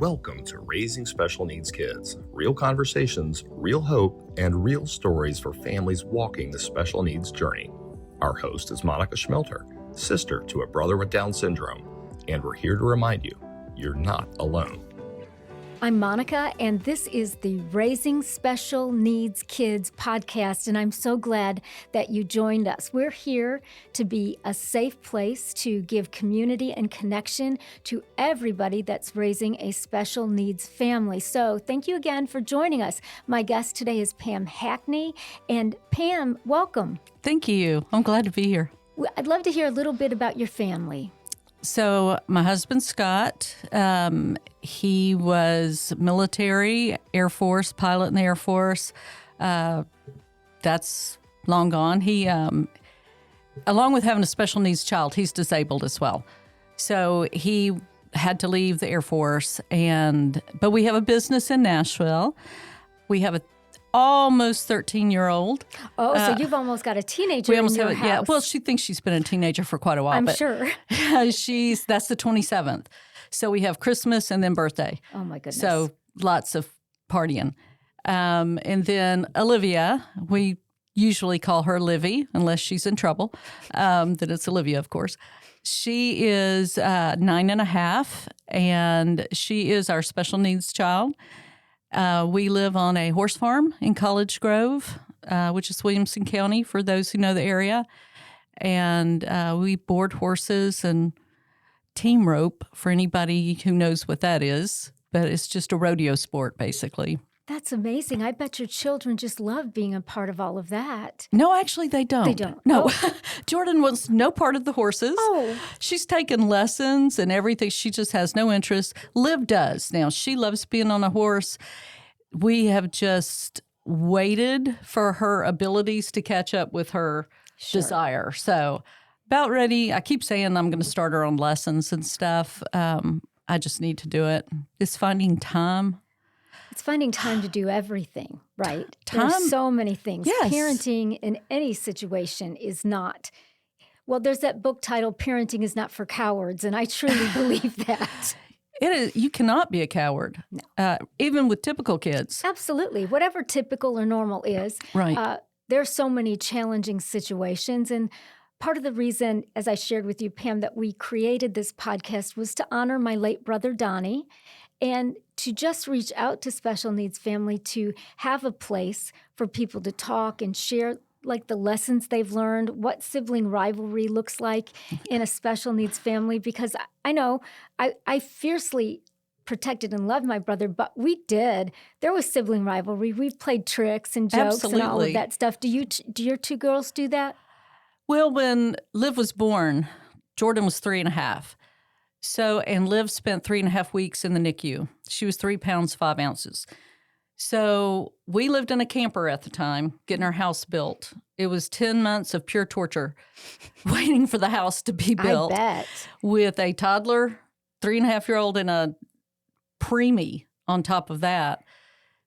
Welcome to Raising Special Needs Kids. Real conversations, real hope, and real stories for families walking the special needs journey. Our host is Monica Schmelter, sister to a brother with Down syndrome, and we're here to remind you, you're not alone. I'm Monica, and this is the Raising Special Needs Kids podcast, and I'm so glad that you joined us. We're here to be a safe place to give community and connection to everybody that's raising a special needs family. So thank you again for joining us. My guest today is Pam Hackney, and Pam, welcome. Thank you. I'm glad to be here. I'd love to hear a little bit about your family. So my husband, Scott, he was military, Air Force, pilot in the Air Force. That's long gone. He, along with having a special needs child, he's disabled as well. So he had to leave the Air Force, but we have a business in Nashville. We have a almost 13-year-old. Oh, so you've almost got a teenager in your house. Yeah, well, she thinks she's been a teenager for quite a while. I'm sure. That's the 27th. So we have Christmas and then birthday. Oh, my goodness. So lots of partying. And then Olivia, we usually call her Livy, unless she's in trouble. Then it's Olivia, of course. She is 9.5, and she is our special needs child. We live on a horse farm in College Grove, which is Williamson County, for those who know the area. And we board horses and team rope for anybody who knows what that is. But it's just a rodeo sport, basically. That's amazing. I bet your children just love being a part of all of that. No, actually, they don't. They don't? No. Oh. Jordan wants no part of the horses. Oh. She's taken lessons and everything. She just has no interest. Liv does. Now, she loves being on a horse. We have just waited for her abilities to catch up with her desire. So about ready. I keep saying I'm going to start her on lessons and stuff. I just need to do it. It's finding time. It's finding time to do everything, right? Time. There's so many things. Yes. Parenting in any situation is not. Well, there's that book titled Parenting is Not for Cowards, and I truly believe that. It is. You cannot be a coward, No. Even with typical kids. Absolutely. Whatever typical or normal is. Right. There's so many challenging situations, and part of the reason, as I shared with you, Pam, that we created this podcast was to honor my late brother, Donnie, and to just reach out to special needs family to have a place for people to talk and share like the lessons they've learned, what sibling rivalry looks like in a special needs family, because I know I fiercely protected and loved my brother, but there was sibling rivalry. We played tricks and jokes Absolutely. and all of that stuff. Do your two girls do that? Well, when Liv was born, Jordan was 3.5. So, and Liv spent 3.5 weeks in the NICU. She was 3 pounds, 5 ounces. So we lived in a camper at the time, getting our house built. It was 10 months of pure torture, waiting for the house to be built. I bet. With a toddler, 3.5-year-old, and a preemie on top of that.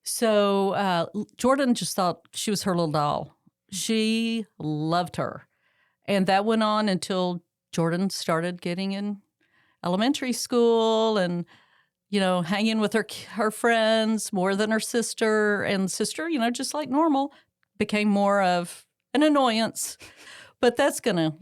So Jordan just thought she was her little doll. She loved her. And that went on until Jordan started getting in elementary school and, hanging with her friends more than her sister. And sister, just like normal, became more of an annoyance. But that's going to,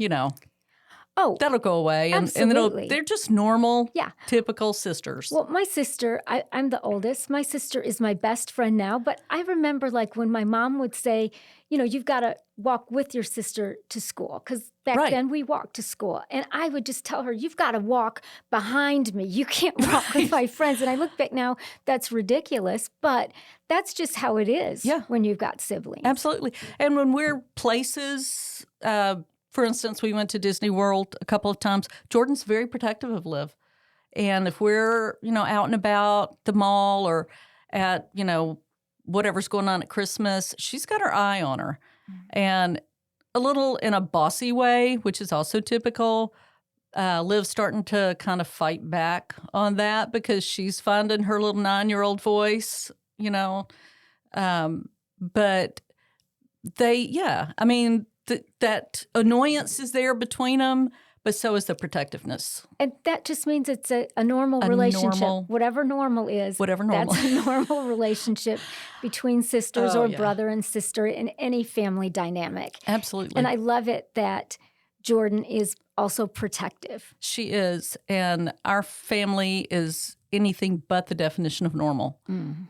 that'll go away. Absolutely. And they're just normal, Yeah. typical sisters. Well, my sister, I'm the oldest. My sister is my best friend now. But I remember when my mom would say, you've got to walk with your sister to school. Because back then we walked to school. And I would just tell her, you've got to walk behind me. You can't walk with my friends. And I look back now, that's ridiculous. But that's just how it is when you've got siblings. Absolutely. And when we're places, for instance, we went to Disney World a couple of times. Jordan's very protective of Liv. And if we're, out and about the mall or at, whatever's going on at Christmas, she's got her eye on her. Mm-hmm. And a little in a bossy way, which is also typical, Liv's starting to kind of fight back on that because she's finding her little 9-year-old voice, But they, that annoyance is there between them, but so is the protectiveness. And that just means it's a normal relationship. Normal, whatever normal is. Whatever normal. That's a normal relationship between sisters or brother and sister in any family dynamic. Absolutely. And I love it that Jordan is also protective. She is. And our family is anything but the definition of normal.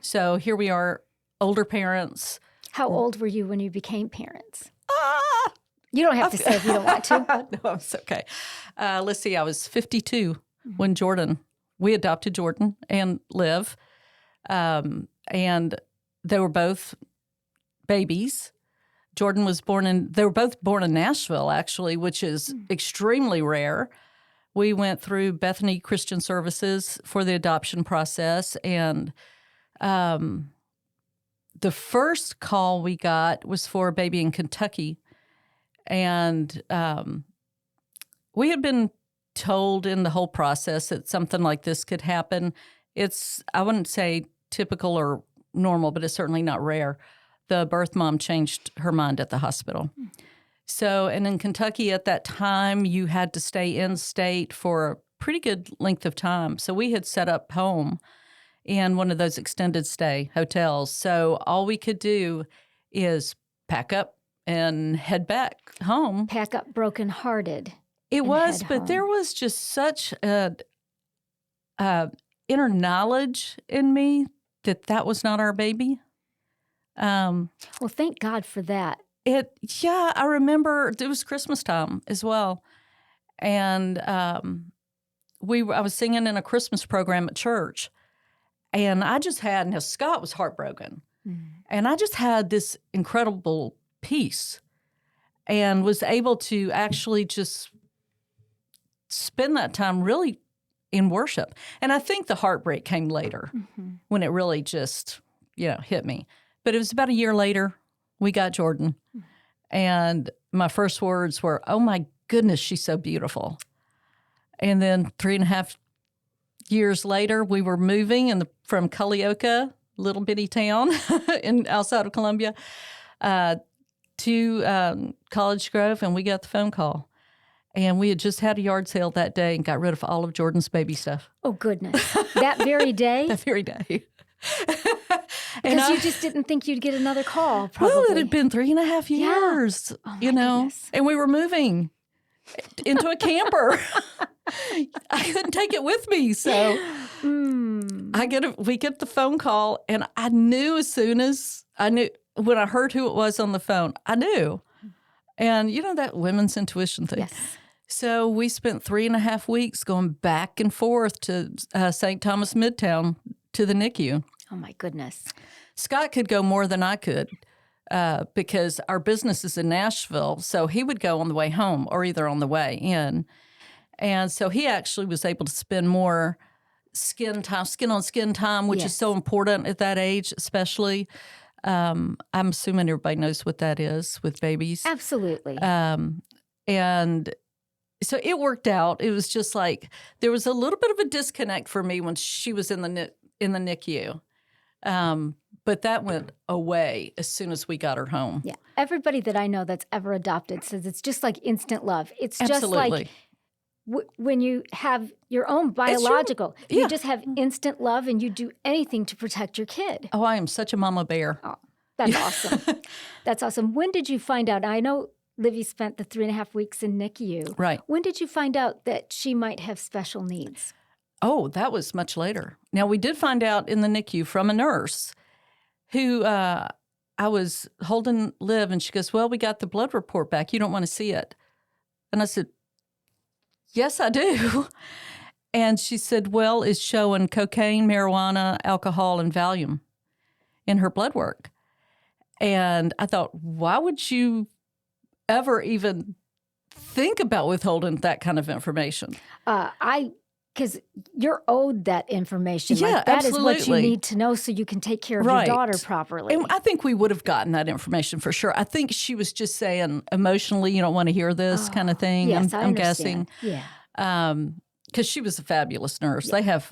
So here we are, older parents. How old were you when you became parents? You don't have to say if you don't want to. No, it's okay. Let's see, I was 52 when we adopted Jordan and Liv. And they were both babies. They were both born in Nashville, actually, which is extremely rare. We went through Bethany Christian Services for the adoption process. And the first call we got was for a baby in Kentucky. And we had been told in the whole process that something like this could happen. I wouldn't say typical or normal, but it's certainly not rare. The birth mom changed her mind at the hospital. So, and in Kentucky at that time, you had to stay in state for a pretty good length of time. So we had set up home in one of those extended stay hotels. So all we could do is pack up and head back home. Pack up brokenhearted. It was, but there was just such a inner knowledge in me that was not our baby. Well, thank God for that. I remember it was Christmas time as well. And I was singing in a Christmas program at church. And I just had, now Scott was heartbroken. And I just had this incredible peace and was able to actually just spend that time really in worship. And I think the heartbreak came later when it really just, hit me. But it was about a year later, we got Jordan. And my first words were, "Oh my goodness, she's so beautiful." And then 3.5 years later, we were moving from Culleoka, little bitty town outside of Columbia, to College Grove, and we got the phone call. And we had just had a yard sale that day and got rid of all of Jordan's baby stuff. Oh, goodness. That very day? That very day. Because you just didn't think you'd get another call, probably. Well, it had been 3.5 years, Oh, my goodness. and we were moving into a camper. I couldn't take it with me, so we get the phone call, and I knew when I heard who it was on the phone, I knew. And that women's intuition thing. Yes. So we spent 3.5 weeks going back and forth to St. Thomas Midtown to the NICU. Oh, my goodness. Scott could go more than I could because our business is in Nashville, so he would go on the way home or either on the way in. And so he actually was able to spend more skin-on-skin time, which is so important at that age, especially. I'm assuming everybody knows what that is with babies. Absolutely. And so it worked out. It was just like there was a little bit of a disconnect for me when she was in the NICU. But that went away as soon as we got her home. Yeah. Everybody that I know that's ever adopted says it's just like instant love. It's Absolutely. just like when you have your own biological, you just have instant love and you do anything to protect your kid. Oh, I am such a mama bear. Oh, that's awesome. That's awesome. When did you find out? I know Livy spent the 3.5 weeks in NICU. Right. When did you find out that she might have special needs? Oh, that was much later. Now, we did find out in the NICU from a nurse who I was holding Liv, and she goes, "Well, we got the blood report back. You don't want to see it." And I said, "Yes, I do." And she said, "Well, it's showing cocaine, marijuana, alcohol, and Valium in her blood work." And I thought, why would you ever even think about withholding that kind of information? Because you're owed that information. Yeah, like, that absolutely. is what you need to know so you can take care of your daughter properly. And I think we would have gotten that information for sure. I think she was just saying emotionally, you don't want to hear this kind of thing. Yes, I'm guessing. Yeah. Because she was a fabulous nurse. They have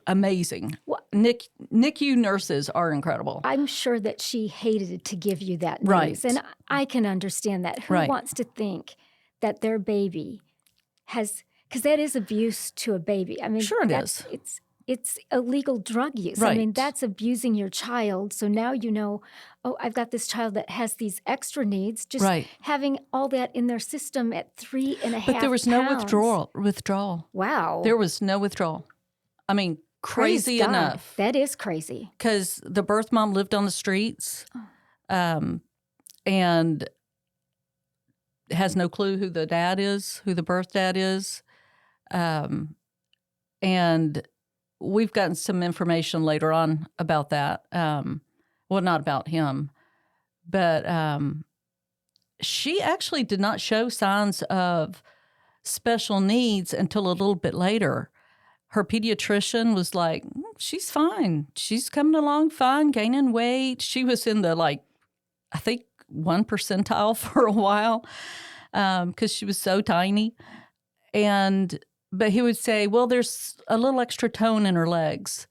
amazing. NICU nurses are incredible. I'm sure that she hated to give you that news. Right. And I can understand that. Who wants to think that their baby because that is abuse to a baby. I mean, Sure it is. It's illegal drug use. Right. I mean, that's abusing your child. So now you know, oh, I've got this child that has these extra needs. Just Right. having all that in their system at 3.5 But there was no withdrawal. Wow. There was no withdrawal. I mean, Praise crazy God. enough. That is crazy. Because the birth mom lived on the streets and has no clue who the dad is, who the birth dad is. And we've gotten some information later on about that. Well, not about him, but she actually did not show signs of special needs until a little bit later. Her pediatrician was like, she's fine. She's coming along fine, gaining weight. She was in the, I think, 1 percentile for a while because she was so tiny. But he would say, well, there's a little extra tone in her legs.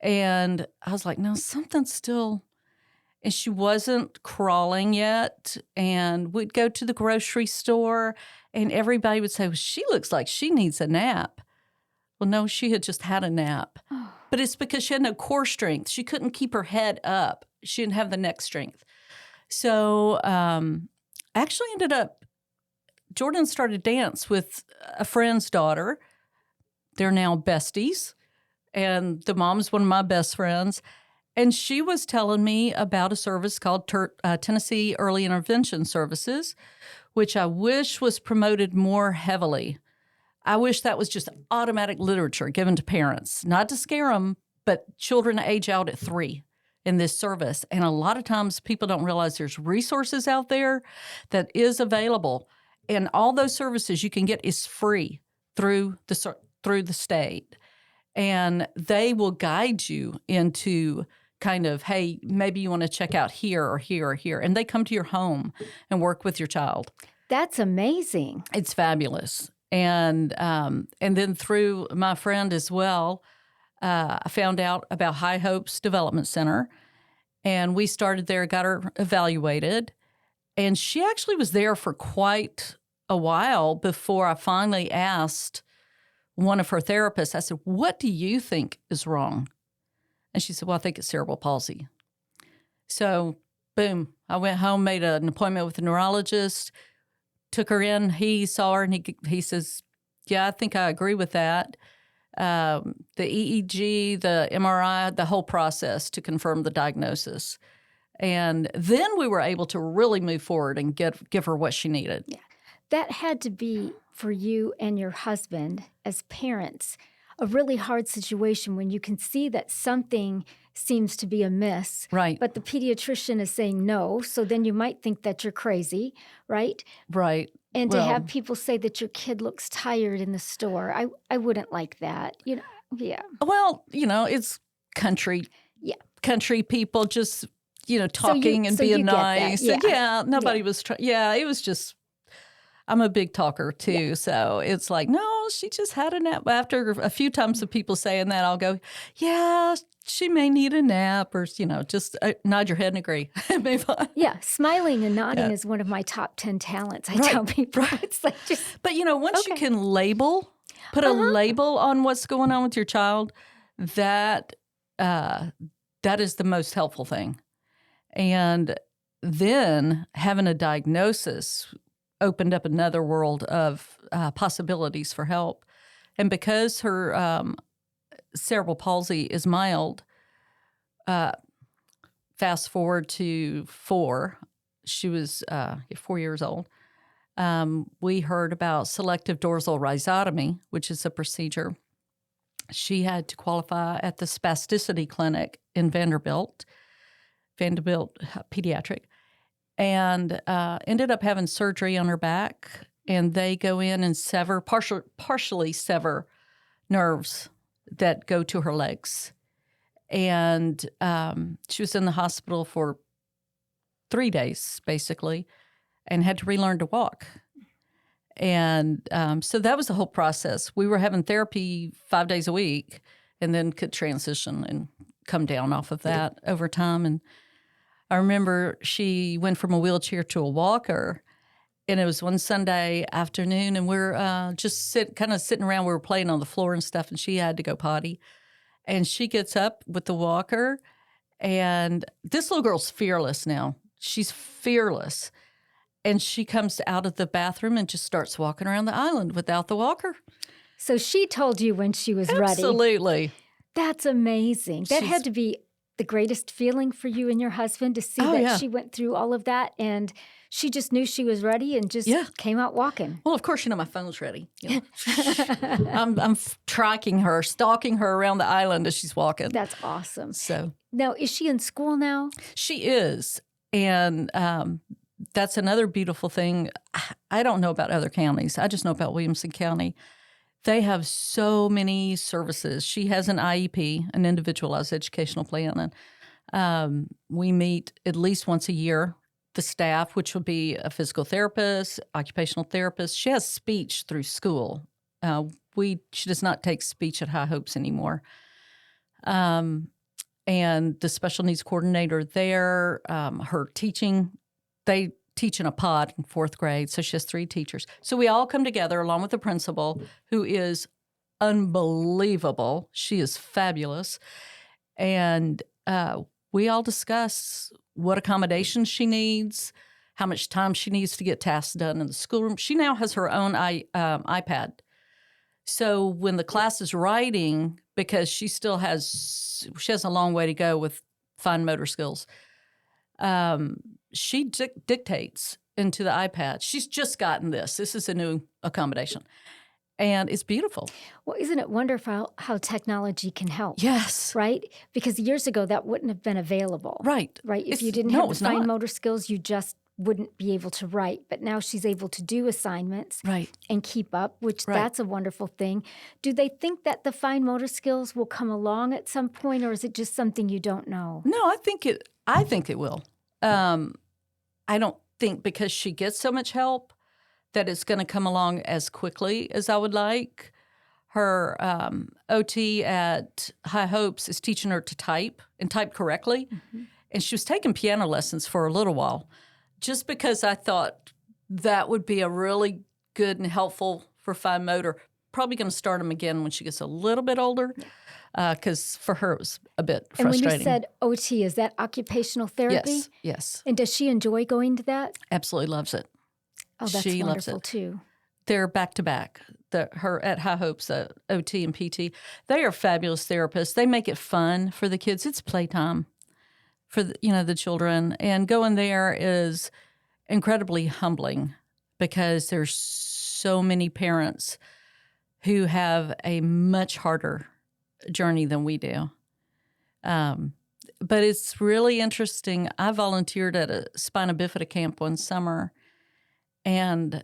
And I was like, no, something's still. And she wasn't crawling yet. And we'd go to the grocery store and everybody would say, well, she looks like she needs a nap. Well, no, she had just had a nap. But it's because she had no core strength. She couldn't keep her head up. She didn't have the neck strength. So actually ended up, Jordan started dance with a friend's daughter. They're now besties. And the mom's one of my best friends. And she was telling me about a service called Tennessee Early Intervention Services, which I wish was promoted more heavily. I wish that was just automatic literature given to parents, not to scare them, but children age out at 3 in this service. And a lot of times people don't realize there's resources out there that is available. And all those services you can get is free through the state. And they will guide you into kind of, hey, maybe you want to check out here or here or here. And they come to your home and work with your child. That's amazing. It's fabulous. And then through my friend as well, I found out about High Hopes Development Center. And we started there, got her evaluated. And she actually was there for quite a while before I finally asked one of her therapists, I said, what do you think is wrong? And she said, well, I think it's cerebral palsy. So, boom, I went home, made an appointment with a neurologist, took her in. He saw her, and he says, yeah, I think I agree with that. The EEG, the MRI, the whole process to confirm the diagnosis. And then we were able to really move forward and give her what she needed. Yeah. That had to be, for you and your husband as parents, a really hard situation when you can see that something seems to be amiss. Right. But the pediatrician is saying no, so then you might think that you're crazy, right? Right. And to have people say that your kid looks tired in the store, I wouldn't like that. Yeah. Well, it's country. Yeah. Country people just, talking and being nice. Yeah. Nobody was trying. Yeah, it was just, I'm a big talker too. Yeah. So it's like, no, she just had a nap. After a few times of people saying that, I'll go, yeah, she may need a nap, or, just nod your head and agree and move on. Yeah. Smiling and nodding is one of my top 10 talents. I tell people. It's like just. But, once you can put a label on what's going on with your child, that is the most helpful thing. And then having a diagnosis opened up another world of possibilities for help. And because her cerebral palsy is mild, fast forward to 4, she was 4 years old, we heard about selective dorsal rhizotomy, which is a procedure. She had to qualify at the spasticity clinic in Vanderbilt Pediatric, and ended up having surgery on her back, and they go in and partially sever nerves that go to her legs. And she was in the hospital for 3 days, basically, and had to relearn to walk. And so that was the whole process. We were having therapy 5 days a week, and then could transition and come down off of that over time. And I remember she went from a wheelchair to a walker, And it was one Sunday afternoon, and we're just kind of sitting around. We were playing on the floor and stuff, and she had to go potty. And she gets up with the walker, and this little girl's fearless now. She's fearless. And she comes out of the bathroom and just starts walking around the island without the walker. So she told you when she was ready. Absolutely. That's amazing. That had to be the greatest feeling for you and your husband to see that she went through all of that and she just knew she was ready and just came out walking. Well, of course, my phone's ready. I'm tracking her, stalking her around the island as she's walking. That's awesome. So now, is she in school now? She is. And that's another beautiful thing. I don't know about other counties. I just know about Williamson County. They have so many services. She has an IEP, an individualized educational plan, and we meet at least once a year. The staff, which will be a physical therapist, occupational therapist. She has speech through school. She does not take speech at High Hopes anymore. And the special needs coordinator there, her teaching, they teach in a pod in 4th grade, so she has 3 teachers. So we all come together along with the principal, who is unbelievable. She is fabulous. And we all discuss what accommodations she needs, how much time she needs to get tasks done in the schoolroom. She now has her own iPad. So when the class is writing, because she has a long way to go with fine motor skills, she dictates into the iPad. She's just gotten this. This is a new accommodation. And it's beautiful. Well, isn't it wonderful how technology can help? Yes. Right? Because years ago, that wouldn't have been available. Right. Right? If you didn't have the fine motor skills, you just wouldn't be able to write. But now she's able to do assignments and keep up, which that's a wonderful thing. Do they think that the fine motor skills will come along at some point, or is it just something you don't know? No, I think it will. I don't think because she gets so much help that it's going to come along as quickly as I would like. Her OT at High Hopes is teaching her to type and type correctly. Mm-hmm. And she was taking piano lessons for a little while just because I thought that would be a really good and helpful for fine motor. Probably going to start them again when she gets a little bit older because for her it was a bit frustrating. And when you said OT, is that occupational therapy? Yes. And does she enjoy going to that? Absolutely loves it. Oh, that's she wonderful loves it. Too. They're back to back. Her at High Hopes, OT and PT. They are fabulous therapists. They make it fun for the kids. It's playtime for the children, and going there is incredibly humbling because there's so many parents who have a much harder journey than we do. But it's really interesting. I volunteered at a spina bifida camp one summer, and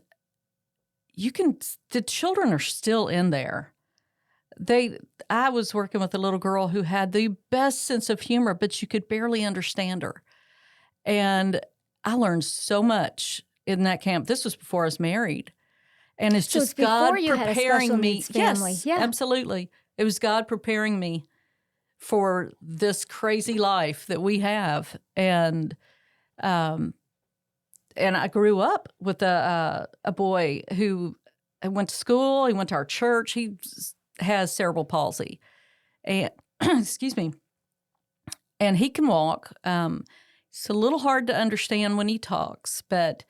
the children are still in there. I was working with a little girl who had the best sense of humor, but you could barely understand her. And I learned so much in that camp. This was before I was married. And it's so just it's God you preparing had a me. Family. Yes, absolutely. It was God preparing me for this crazy life that we have. And I grew up with a boy who went to school. He went to our church. He has cerebral palsy, and excuse me, and he can walk. It's a little hard to understand when he talks, but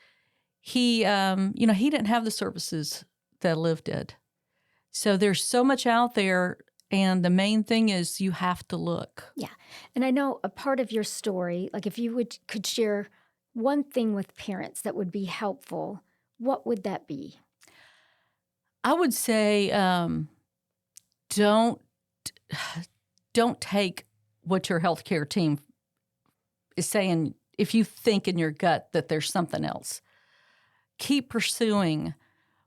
he didn't have the services that Liv did. So there's so much out there, and the main thing is you have to look. Yeah, and I know a part of your story, like if you could share one thing with parents that would be helpful, what would that be? I would say don't take what your healthcare team is saying if you think in your gut that there's something else. Keep pursuing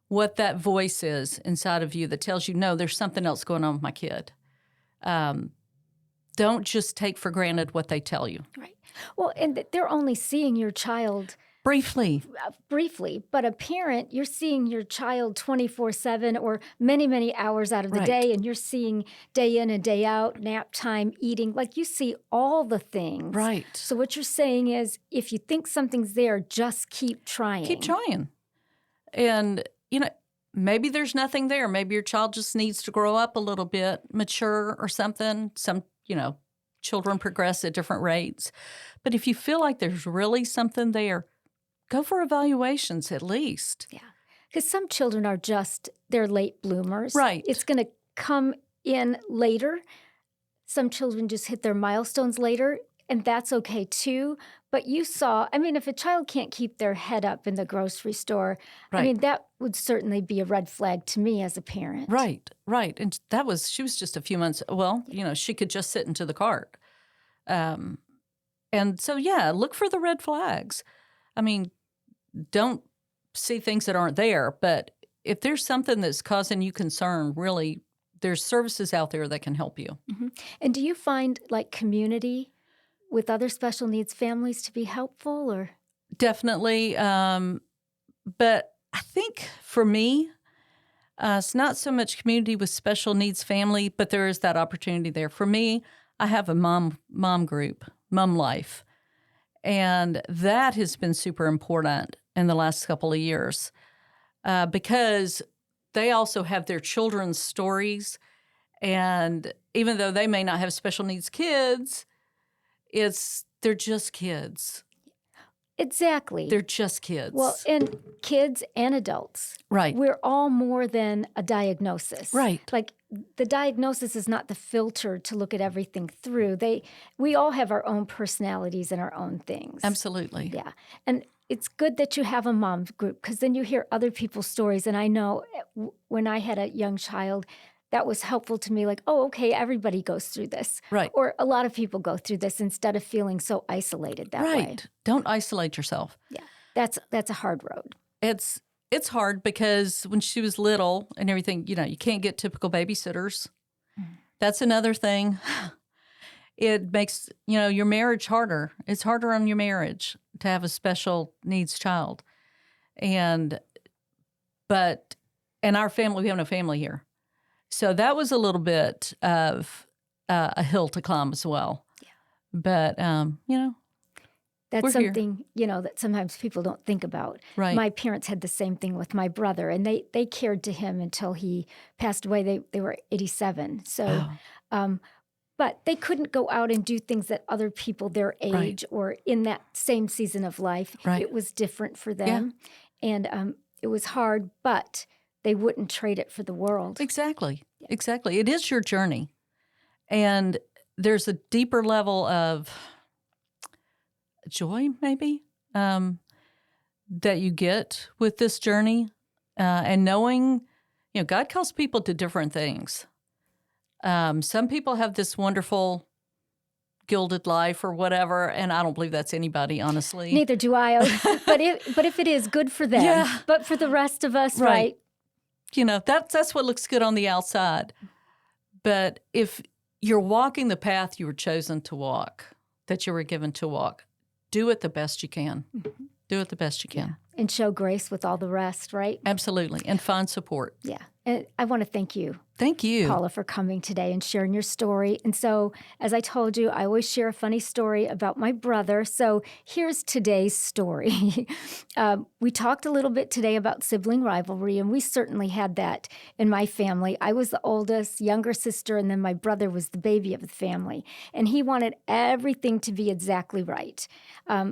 what that voice is inside of you that tells you, no, there's something else going on with my kid. Don't just take for granted what they tell you. Right. Well, and they're only seeing your child briefly, but a parent, you're seeing your child 24/7 or many, many hours out of the day, and you're seeing day in and day out, nap time, eating, like you see all the things. Right. So what you're saying is if you think something's there, just keep trying. Keep trying. And, maybe there's nothing there. Maybe your child just needs to grow up a little bit, mature or something. Some, children progress at different rates. But if you feel like there's really something there, go for evaluations at least. Yeah. Because some children are they're late bloomers. Right. It's going to come in later. Some children just hit their milestones later, and that's okay too. But you saw, if a child can't keep their head up in the grocery store, Right. that would certainly be a red flag to me as a parent. Right. And she was just a few months, she could just sit into the cart. And so, look for the red flags. Don't see things that aren't there, but if there's something that's causing you concern, really, there's services out there that can help you. Mm-hmm. And do you find community with other special needs families to be helpful, or? Definitely. But I think for me, it's not so much community with special needs family, but there is that opportunity there. For me, I have a mom group, Mom Life, and that has been super important in the last couple of years because they also have their children's stories. And even though they may not have special needs kids, they're just kids. Exactly. They're just kids. Well, and kids and adults. Right. We're all more than a diagnosis. Right. The diagnosis is not the filter to look at everything through. We all have our own personalities and our own things. Absolutely. Yeah. And it's good that you have a mom group because then you hear other people's stories. And I know when I had a young child, that was helpful to me. Okay, everybody goes through this. Right. Or a lot of people go through this instead of feeling so isolated that way. Right. Don't isolate yourself. Yeah. That's a hard road. It's hard because when she was little and everything, you can't get typical babysitters. That's another thing. It makes, your marriage harder. It's harder on your marriage to have a special needs child. But in our family, we have no family here. So that was a little bit of a hill to climb as well. Yeah. But, that's we're something, that sometimes people don't think about. Right. My parents had the same thing with my brother, and they cared to him until he passed away. They were 87. So, but they couldn't go out and do things that other people their age or in that same season of life. Right. It was different for them. Yeah. And it was hard, but they wouldn't trade it for the world. Exactly. Yeah. Exactly. It is your journey. And there's a deeper level of joy, maybe, that you get with this journey. And knowing, God calls people to different things. Some people have this wonderful gilded life or whatever, and I don't believe that's anybody, honestly. Neither do I. But if it is, good for them. Yeah. But for the rest of us, right? That's what looks good on the outside. But if you're walking the path you were chosen to walk, that you were given to walk, do it the best you can. Mm-hmm. Do it the best you can. And show grace with all the rest, right? Absolutely. And find support. Yeah. And I want to thank you. Thank you, Paula, for coming today and sharing your story. And so, as I told you, I always share a funny story about my brother. So here's today's story. We talked a little bit today about sibling rivalry, and we certainly had that in my family. I was the oldest, younger sister, and then my brother was the baby of the family. And he wanted everything to be exactly right.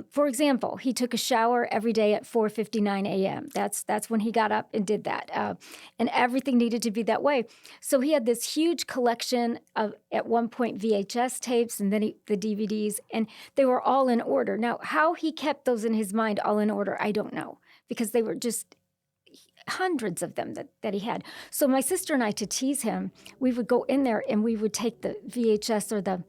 For example, he took a shower every day at 4:59 a.m. That's when he got up and did that. And everything needed to be that way. So he had this huge collection of, at one point, VHS tapes and then the DVDs, and they were all in order. Now, how he kept those in his mind all in order, I don't know, because they were just hundreds of them that he had. So my sister and I, to tease him, we would go in there and we would take the VHS or the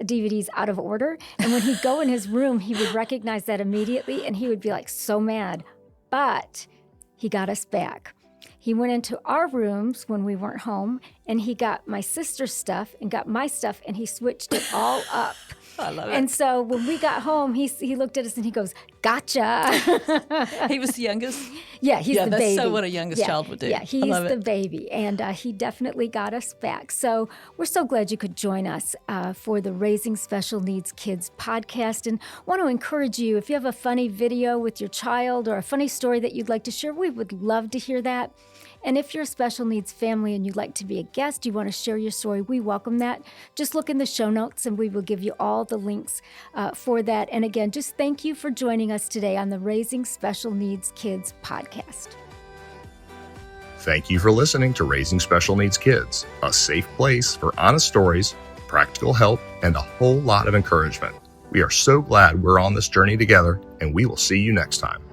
DVDs out of order. And when he'd go in his room, he would recognize that immediately, and he would be so mad. But he got us back. He went into our rooms when we weren't home, and he got my sister's stuff and got my stuff, and he switched it all up. I love it. And so when we got home, he looked at us and he goes, "Gotcha." He was the youngest? Yeah, he's the baby. That's so what a youngest child would do. Yeah, he's the baby, and he definitely got us back. So we're so glad you could join us for the Raising Special Needs Kids podcast, and want to encourage you, if you have a funny video with your child or a funny story that you'd like to share, we would love to hear that. And if you're a special needs family and you'd like to be a guest, you want to share your story, we welcome that. Just look in the show notes and we will give you all the links for that. And again, just thank you for joining us today on the Raising Special Needs Kids podcast. Thank you for listening to Raising Special Needs Kids, a safe place for honest stories, practical help, and a whole lot of encouragement. We are so glad we're on this journey together, and we will see you next time.